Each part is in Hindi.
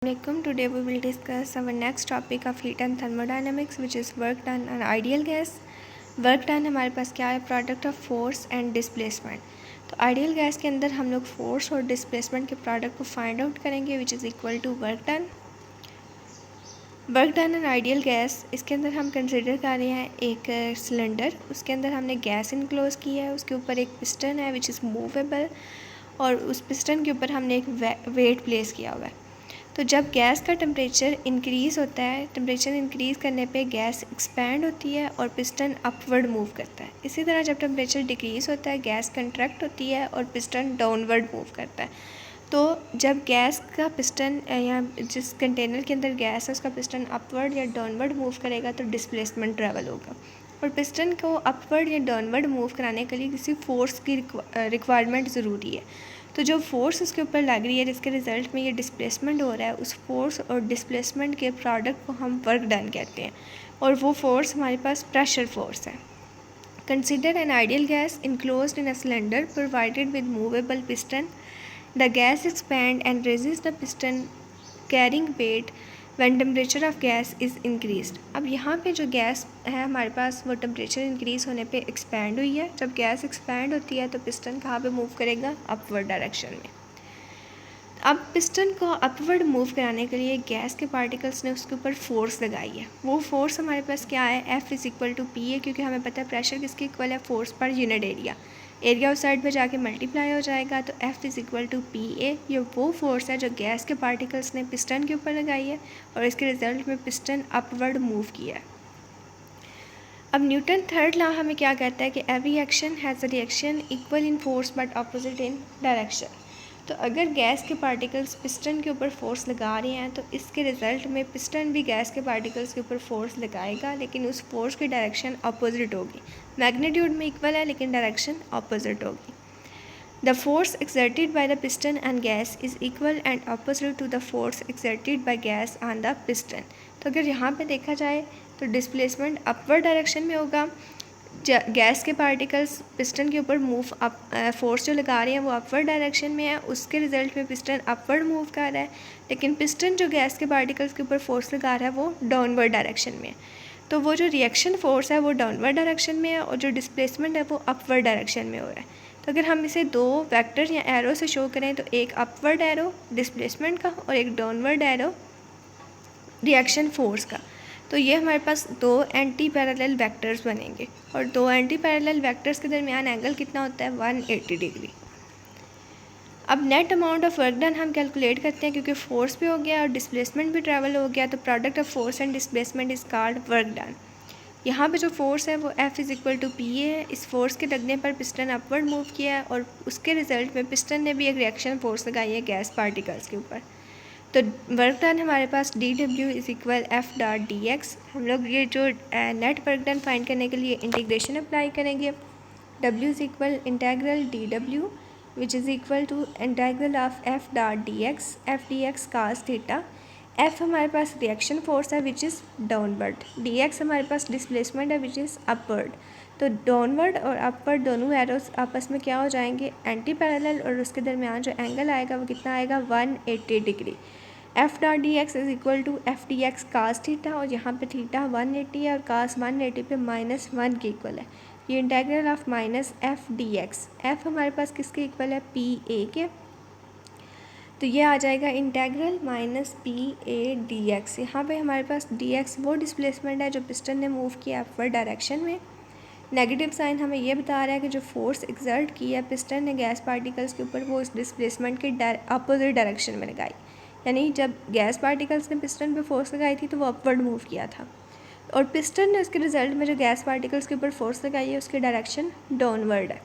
Assalamualaikum. Today we will discuss our next topic of heat and thermodynamics, which is work done on ideal gas. Work done हमारे पास क्या है? Product of force and displacement. तो आइडियल गैस के अंदर हम लोग फोर्स और डिस्प्लेसमेंट के प्रोडक्ट को फाइंड आउट करेंगे, which is equal to work done. Work done an ideal gas, इसके अंदर हम कंसिडर कर रहे हैं एक सिलेंडर. उसके अंदर हमने गैस इनक्लोज की है, उसके ऊपर एक पिस्टन है विच इज़ मूवेबल, और उस पिस्टन के ऊपर हमने एक वेट प्लेस किया हुआ है. तो जब गैस का टेम्परेचर इंक्रीज़ होता है, टेम्परेचर इंक्रीज़ करने पे गैस एक्सपैंड होती है और पिस्टन अपवर्ड मूव करता है. इसी तरह जब टेम्परेचर डिक्रीज़ होता है, गैस कंट्रैक्ट होती है और पिस्टन डाउनवर्ड मूव करता है. तो जब गैस का पिस्टन या जिस कंटेनर के अंदर गैस है उसका पिस्टन अपवर्ड या डाउनवर्ड मूव करेगा तो डिस्प्लेसमेंट ट्रैवल होगा. और पिस्टन को अपवर्ड या डाउनवर्ड मूव कराने के लिए किसी फोर्स की रिक्वायरमेंट ज़रूरी है. तो जो फोर्स उसके ऊपर लग रही है, जिसके रिज़ल्ट में ये डिस्प्लेसमेंट हो रहा है, उस फोर्स और डिस्प्लेसमेंट के प्रोडक्ट को हम वर्क डन कहते हैं. और वो फोर्स हमारे पास प्रेशर फोर्स है. Consider an ideal gas enclosed in a cylinder provided with movable piston. The gas expand and resist the piston carrying weight when temperature of gas is increased. अब यहाँ पे जो गैस है हमारे पास, वो टेम्परेचर इंक्रीज़ होने पे एक्सपैंड हुई है. जब गैस एक्सपैंड होती है तो पिस्टन कहाँ पे मूव करेगा? अपवर्ड डायरेक्शन में. अब पिस्टन को अपवर्ड मूव कराने के लिए गैस के पार्टिकल्स ने उसके ऊपर फोर्स लगाई है. वो फोर्स हमारे पास क्या है? F is equal to P है, क्योंकि हमें पता है प्रेशर किसके इक्वल है? Force per unit area. Area उस साइड पे जाके मल्टीप्लाई हो जाएगा, तो F is equal to P A. ये वो फोर्स है जो गैस के पार्टिकल्स ने पिस्टन के ऊपर लगाई है और इसके रिजल्ट में पिस्टन अपवर्ड मूव किया है. अब न्यूटन थर्ड लॉ हमें क्या कहता है कि every action has a reaction equal in force but opposite in direction. तो अगर गैस के पार्टिकल्स पिस्टन के ऊपर फोर्स लगा रहे हैं तो इसके रिज़ल्ट में पिस्टन भी गैस के पार्टिकल्स के ऊपर फोर्स लगाएगा, लेकिन उस फोर्स की डायरेक्शन अपोजिट होगी. मैग्नीट्यूड में इक्वल है लेकिन डायरेक्शन अपोजिट होगी. The force exerted by the piston and gas is equal and opposite to the force exerted by gas on the piston. तो अगर यहाँ पे देखा जाए तो डिस्प्लेसमेंट अपवर्ड डायरेक्शन में होगा. गैस के पार्टिकल्स पिस्टन के ऊपर मूव अप फोर्स जो लगा रहे हैं वो अपवर्ड डायरेक्शन में है, उसके रिजल्ट में पिस्टन अपवर्ड मूव कर रहा है. लेकिन पिस्टन जो गैस के पार्टिकल्स के ऊपर फोर्स लगा रहा है वो डाउनवर्ड डायरेक्शन में है. तो वो जो रिएक्शन फोर्स है वो डाउनवर्ड डायरेक्शन में है और जो डिस्प्लेसमेंट है वो अपवर्ड डायरेक्शन में हो रहा है. तो अगर हम इसे दो वेक्टर या एरो से शो करें तो एक अपवर्ड एरो डिस्प्लेसमेंट का और एक डाउनवर्ड एरो रिएक्शन फोर्स का, तो ये हमारे पास दो एंटी पैरेलल वेक्टर्स बनेंगे. और दो एंटी पैरेलल वेक्टर्स के दरमियान एंगल कितना होता है? 180 डिग्री. अब net amount of work done हम कैलकुलेट करते हैं, क्योंकि फोर्स भी हो गया और डिस्प्लेसमेंट भी ट्रैवल हो गया, तो product of force and displacement is called work done. यहाँ पे जो फोर्स है वो F is equal to P A है. इस फोर्स के लगने पर पिस्टन अपवर्ड मूव किया है और उसके रिजल्ट में पिस्टन ने भी एक रिएक्शन फोर्स लगाई है गैस पार्टिकल्स के ऊपर. तो वर्क डन हमारे पास dW is equal F dot D x. हम लोग ये जो नेट वर्क डन फाइंड करने के लिए इंटीग्रेशन अप्लाई करेंगे. W is equal integral DW which is equal to integral of F dot D X. F D X cos theta. F हमारे पास रिएक्शन फोर्स है which is downward. D X हमारे पास डिस्प्लेसमेंट है विच इज़ अपवर्ड. तो डाउनवर्ड और अपवर्ड दोनों एरोस आपस में क्या हो जाएंगे? एंटी पैरेलल, और उसके दरमियान जो एंगल आएगा वो कितना आएगा? 180 degree. F dot D X is equal to F D X cos theta, और यहाँ पे थीटा 180 है और कास 180 पे -1 के इक्वल है. ये integral of minus F D x. F हमारे पास किसके इक्वल है? पी ए के. तो ये आ जाएगा integral minus P A D x. यहाँ पे हमारे पास डी एक्स वो डिस्प्लेसमेंट है जो पिस्टन ने मूव किया अपवर्ड डायरेक्शन में. नेगेटिव साइन हमें ये बता रहा है कि जो फोर्स एक्सर्ट की है पिस्टन ने गैस पार्टिकल्स के ऊपर वो इस डिस्प्लेसमेंट के अपोजिट डायरेक्शन में लगाई. यानी जब गैस पार्टिकल्स ने पिस्टन पे फोर्स लगाई थी तो वो अपवर्ड मूव किया था, और पिस्टन ने उसके रिजल्ट में जो गैस पार्टिकल्स के ऊपर फोर्स लगाई है उसकी डायरेक्शन डाउनवर्ड है.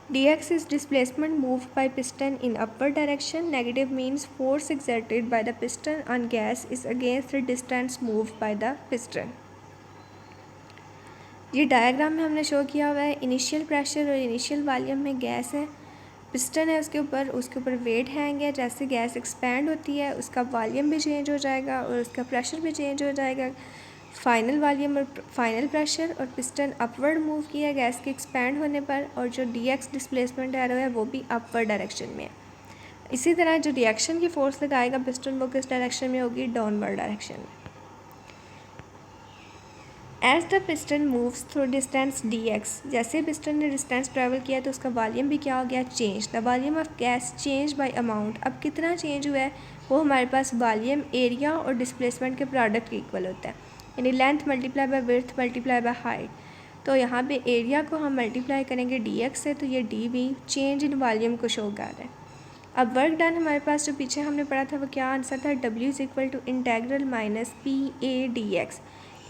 dx is displacement moved by piston in upward direction. Negative means force exerted by the piston on gas is against the distance moved by the piston. ये डायग्राम में हमने शो किया हुआ है. इनिशियल प्रेशर और इनिशियल वॉल्यूम में गैस है, पिस्टन है उसके ऊपर वेट हैंग है. जैसे गैस एक्सपैंड होती है उसका वॉल्यूम भी चेंज हो जाएगा और उसका प्रेशर भी चेंज हो जाएगा. फाइनल वॉल्यूम और फाइनल प्रेशर, और पिस्टन अपवर्ड मूव किया गैस के एक्सपैंड होने पर, और जो डी एक्स डिस्प्लेसमेंट एरो है वो भी अपवर्ड डायरेक्शन में है. इसी तरह जो रिएक्शन की फ़ोर्स लगाएगा पिस्टन वो किस डायरेक्शन में होगी, डाउनवर्ड डायरेक्शन में। As the piston moves through distance dx, जैसे पिस्टन ने डिस्टेंस ट्रैवल किया तो उसका वॉल्यूम भी क्या हो गया, change. The volume of gas change by amount, अब कितना चेंज हुआ है वो हमारे पास वॉल्यूम एरिया और डिस्प्लेसमेंट के प्रोडक्ट के इक्वल होता है, यानी length multiply by width multiply by height. तो यहाँ पे एरिया को हम मल्टीप्लाई करेंगे dx से, तो ये dv चेंज इन वॉल्यूम को शो कर रहा है। अब वर्क डन हमारे पास जो पीछे हमने पढ़ा था वो क्या आंसर था, w is equal to integral minus P A D X.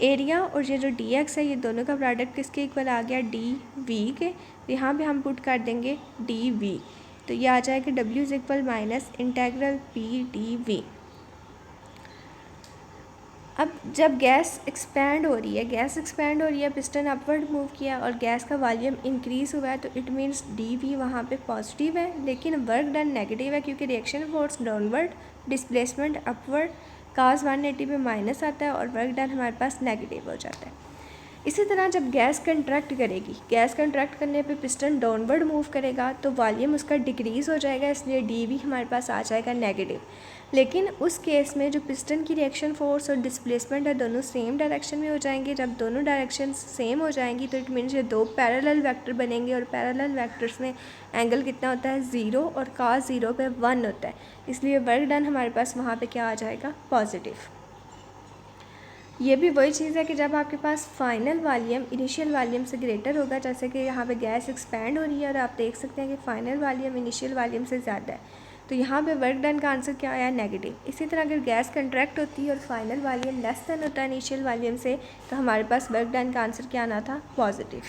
Area और ये जो dx है ये दोनों का प्रोडक्ट किसके इक्वल आ गया, dv के। यहाँ पे हम पुट कर देंगे dv, तो ये आ जाएगा w is equal minus integral P dv। अब जब गैस एक्सपैंड हो रही है, पिस्टन अपवर्ड मूव किया और गैस का वॉल्यूम इंक्रीज़ हुआ है, तो इट मीन्स dv वहाँ पे पॉजिटिव है, लेकिन वर्क डन नेगेटिव है क्योंकि reaction force downward, displacement upward, cos 180 पे माइनस आता है और वर्क डन हमारे पास नेगेटिव हो जाता है। इसी तरह जब गैस कंट्रैक्ट करेगी, गैस कंट्रैक्ट करने पे पिस्टन डाउनवर्ड मूव करेगा तो वॉल्यूम उसका डिक्रीज़ हो जाएगा, इसलिए dv हमारे पास आ जाएगा नेगेटिव। लेकिन उस केस में जो पिस्टन की रिएक्शन फोर्स और डिस्प्लेसमेंट है दोनों सेम डायरेक्शन में हो जाएंगे। जब दोनों डायरेक्शन सेम हो जाएंगी तो इट मीन्स ये दो पैरेलल वेक्टर बनेंगे और पैरेलल वेक्टर्स में एंगल कितना होता है, 0, और cos 0 पे 1 होता है, इसलिए वर्क डन हमारे पास वहाँ पे क्या आ जाएगा, पॉजिटिव। ये भी वही चीज़ है कि जब आपके पास फाइनल वॉल्यूम इनिशियल वॉल्यूम से ग्रेटर होगा, जैसे कि यहाँ पे गैस एक्सपैंड हो रही है और आप देख सकते हैं कि फाइनल वॉल्यूम इनिशियल वॉल्यूम से ज़्यादा है, तो यहाँ पे वर्क डन का आंसर क्या आया, नेगेटिव। इसी तरह अगर गैस कंट्रैक्ट होती है और फाइनल वॉल्यूम लेस देन होता है इनिशियल वॉल्यूम से, तो हमारे पास वर्क डन का आंसर क्या आना था, पॉजिटिव।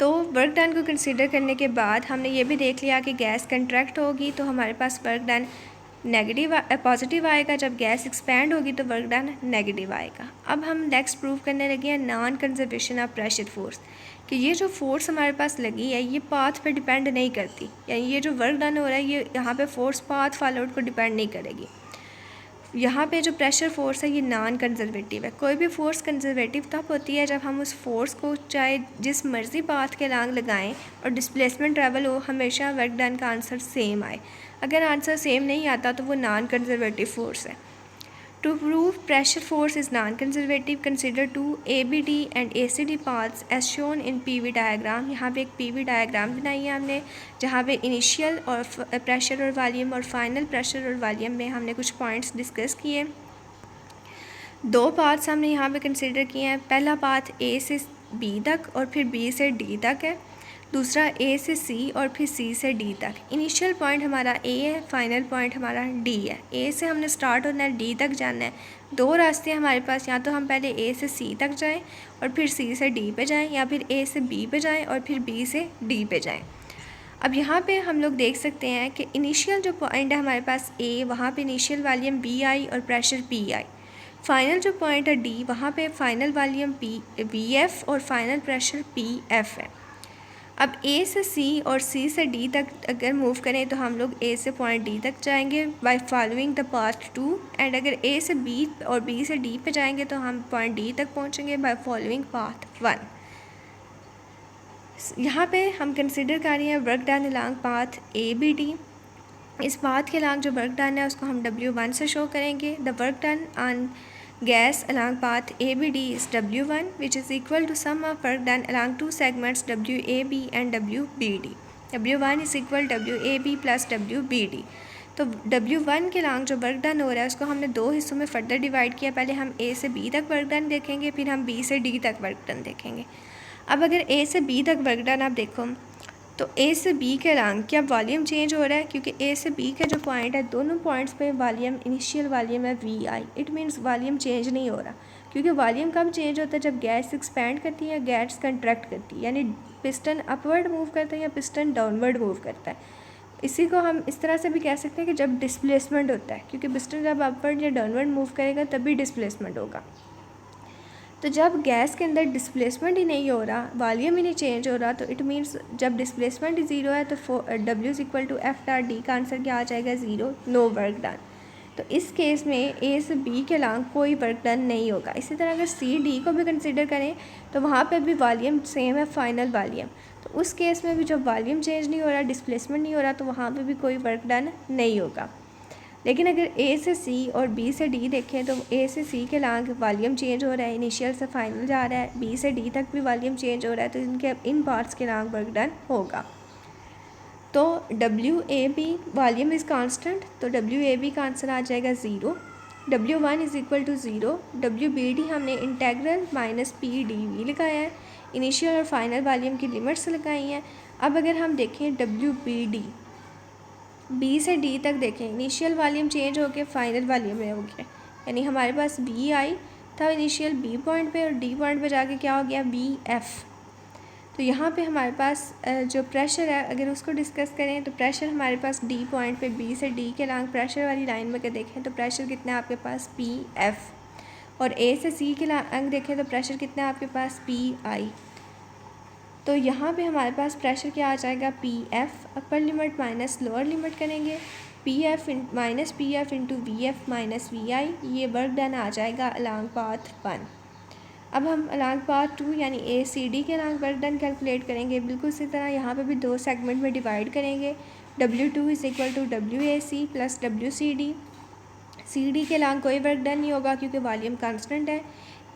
तो वर्क डन को कंसीडर करने के बाद हमने ये भी देख लिया कि गैस कंट्रैक्ट होगी तो हमारे पास वर्क डन नेगेटिव पॉजिटिव आएगा, जब गैस एक्सपैंड होगी तो वर्क डन नेगेटिव आएगा। अब हम नेक्स्ट प्रूव करने लगे हैं non conservation of pressure force, कि ये जो फोर्स हमारे पास लगी है ये पाथ पे डिपेंड नहीं करती, यानी ये जो वर्क डन हो रहा है ये यहाँ पे फोर्स पाथ फॉलोड को डिपेंड नहीं करेगी। यहाँ पे जो प्रेशर फोर्स है ये नॉन कंजर्वेटिव है। कोई भी फोर्स कंजर्वेटिव तब होती है जब हम उस फोर्स को चाहे जिस मर्ज़ी पाथ के लांग लगाएं और डिस्प्लेसमेंट ट्रैवल हो, हमेशा वर्क डन का आंसर सेम आए। अगर आंसर सेम नहीं आता तो वो नॉन कंजर्वेटिव फोर्स है। To prove pressure force is non conservative, consider two ABD and ACD paths as shown in PV diagram. यहाँ पे एक PV डायग्राम बनाई है हमने, जहाँ पे इनिशियल और प्रेशर और वॉल्यूम और फाइनल प्रेशर और वॉल्यूम में हमने कुछ पॉइंट्स डिस्कस किए। दो पाथ्स हमने यहाँ पे कंसिडर किए हैं। पहला पाथ A से B तक और फिर B से D तक है, दूसरा A से C और फिर C से D तक। इनिशियल पॉइंट हमारा A है, फाइनल पॉइंट हमारा D है। A से हमने स्टार्ट होना है, D तक जाना है। दो रास्ते हैं हमारे पास, या तो हम पहले A से C तक जाएं और फिर C से D पे जाएं, या फिर A से B पे जाएं और फिर B से D पे जाएं। अब यहाँ पे हम लोग देख सकते हैं कि इनिशियल जो पॉइंट है हमारे पास A, वहाँ पे इनिशियल वॉल्यूम BI और प्रेशर PI। फाइनल जो पॉइंट है D, वहाँ पे फाइनल वॉल्यूम VF और फाइनल प्रेशर PF है। अब A से C और C से D तक अगर मूव करें तो हम लोग A से पॉइंट D तक जाएंगे by following the path 2, and अगर A से B और B से D पे जाएंगे तो हम पॉइंट D तक पहुंचेंगे बाय फॉलोइंग पाथ 1। यहाँ पे हम कंसिडर कर रहे हैं work done along path ABD। इस पाथ के अलोंग जो वर्क डन है उसको हम W1 से शो करेंगे। The work done on gas along path ABD is W1, which is equal to sum of work done along two segments WAB and WBD. W1 is equal WAB plus WBD. तो W1 के लॉन्ग जो वर्क डन हो रहा है उसको हमने दो हिस्सों में फर्दर डिवाइड किया। पहले हम A से B तक वर्क डन देखेंगे, फिर हम B से D तक वर्क डन देखेंगे। अब अगर A से B तक वर्क डन आप देखो तो A से B के रंग क्या वॉल्यूम चेंज हो रहा है, क्योंकि A से B के जो पॉइंट है दोनों पॉइंट्स पे वॉल्यूम इनिशियल वॉल्यूम है VI। It means volume change नहीं हो रहा, क्योंकि वॉल्यूम कब चेंज होता है, जब गैस एक्सपैंड करती है, गैस कंट्रैक्ट करती है, यानी पिस्टन अपवर्ड मूव करता है या पिस्टन डाउनवर्ड मूव करता है। इसी को हम इस तरह से भी कह सकते हैं कि जब डिस्प्लेसमेंट होता है, क्योंकि पिस्टन जब अपवर्ड या डाउनवर्ड मूव करेगा तभी डिस्प्लेसमेंट होगा। तो जब गैस के अंदर डिस्प्लेसमेंट ही नहीं हो रहा, वॉल्यूम ही नहीं चेंज हो रहा, तो इट मीन्स जब डिस्प्लेसमेंट ही ज़ीरो है तो W is equal to F⋅D का आंसर क्या आ जाएगा, ज़ीरो, नो वर्क डन। तो इस केस में A से B के अलावा कोई वर्क डन नहीं होगा। इसी तरह अगर C D को भी कंसिडर करें तो वहाँ पे भी वॉल्यूम सेम है, फाइनल वॉल्यूम। तो उस केस में भी जब वॉल्यूम चेंज नहीं हो रहा, डिस्प्लेसमेंट नहीं हो रहा, तो वहाँ पे भी कोई वर्क डन नहीं होगा। लेकिन अगर ए से सी और बी से डी देखें तो ए से सी के लांग वॉल्यूम चेंज हो रहा है, इनिशियल से फाइनल जा रहा है, बी से डी तक भी वॉल्यूम चेंज हो रहा है, तो इनके इन पार्ट्स के लांग वर्क डन होगा। तो W A B volume is constant, तो डब्ल्यू ए बी का आंसर आ जाएगा 0। W1 is equal to 0। W B D हमने integral minus P D V लगाया है, इनिशियल और फाइनल वॉल्यूम की लिमिट्स लगाई हैं। अब अगर हम देखें डब्ल्यू बी डी, बी से डी तक देखें, इनिशियल वॉल्यूम चेंज होकर फाइनल वॉल्यूम में हो गया, यानी हमारे पास बी आई था इनिशियल बी पॉइंट पे और डी पॉइंट पे जाके क्या हो गया, बी एफ। तो यहाँ पे हमारे पास जो प्रेशर है अगर उसको डिस्कस करें तो प्रेशर हमारे पास डी पॉइंट पे, बी से डी के लांग प्रेशर वाली लाइन में के देखें तो प्रेशर कितना है आपके पास, पी एफ। और ए से सी के लांग देखें तो प्रेशर कितना है आपके पास, पी आई। तो यहाँ पे हमारे पास प्रेशर क्या आ जाएगा, P F upper limit minus lower limit करेंगे, P F minus P F into V F minus V I, ये वर्क डन आ जाएगा अलॉन्ग पाथ 1। अब हम अलॉन्ग पाथ 2 यानी ए सी डी के अलॉन्ग वर्क डन कैलकुलेट करेंगे। बिल्कुल इसी तरह यहाँ पे भी 2 सेगमेंट में डिवाइड करेंगे। W2 is equal to W A C plus W C D. C D के अलॉन्ग कोई वर्क डन नहीं होगा क्योंकि वॉल्यूम कांस्टेंट है।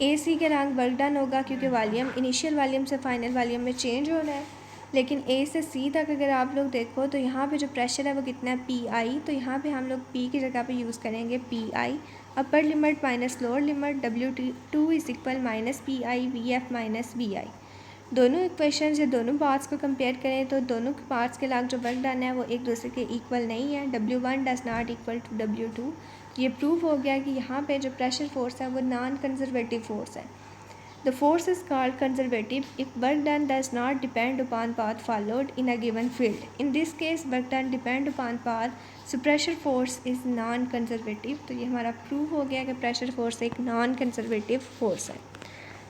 ए सी के अलॉन्ग वर्क डन होगा क्योंकि वॉल्यूम इनिशियल वॉल्यूम से फाइनल वॉल्यूम में चेंज हो रहा है। लेकिन ए से सी तक अगर आप लोग देखो तो यहाँ पे जो प्रेशर है वो कितना है, पी आई। तो यहाँ पे हम लोग पी की जगह पे यूज़ करेंगे P I upper limit minus lower limit, W2 is equal minus P I V F minus V I. दोनों इक्वेशन या दोनों पार्ट्स को कंपेयर करें तो दोनों पार्ट्स के लाग जो वर्क डन है वो एक दूसरे के इक्वल नहीं है। W1 does not equal to W2। ये प्रूव हो गया कि यहाँ पे जो प्रेशर फोर्स है वो नॉन कंजर्वेटिव फोर्स है। The force is called conservative if work done does not depend upon path followed in a given field. In this case, work done depend upon path, so pressure force is non-conservative. तो ये हमारा प्रूव हो गया कि प्रेशर फोर्स एक नॉन कंजर्वेटिव फोर्स है।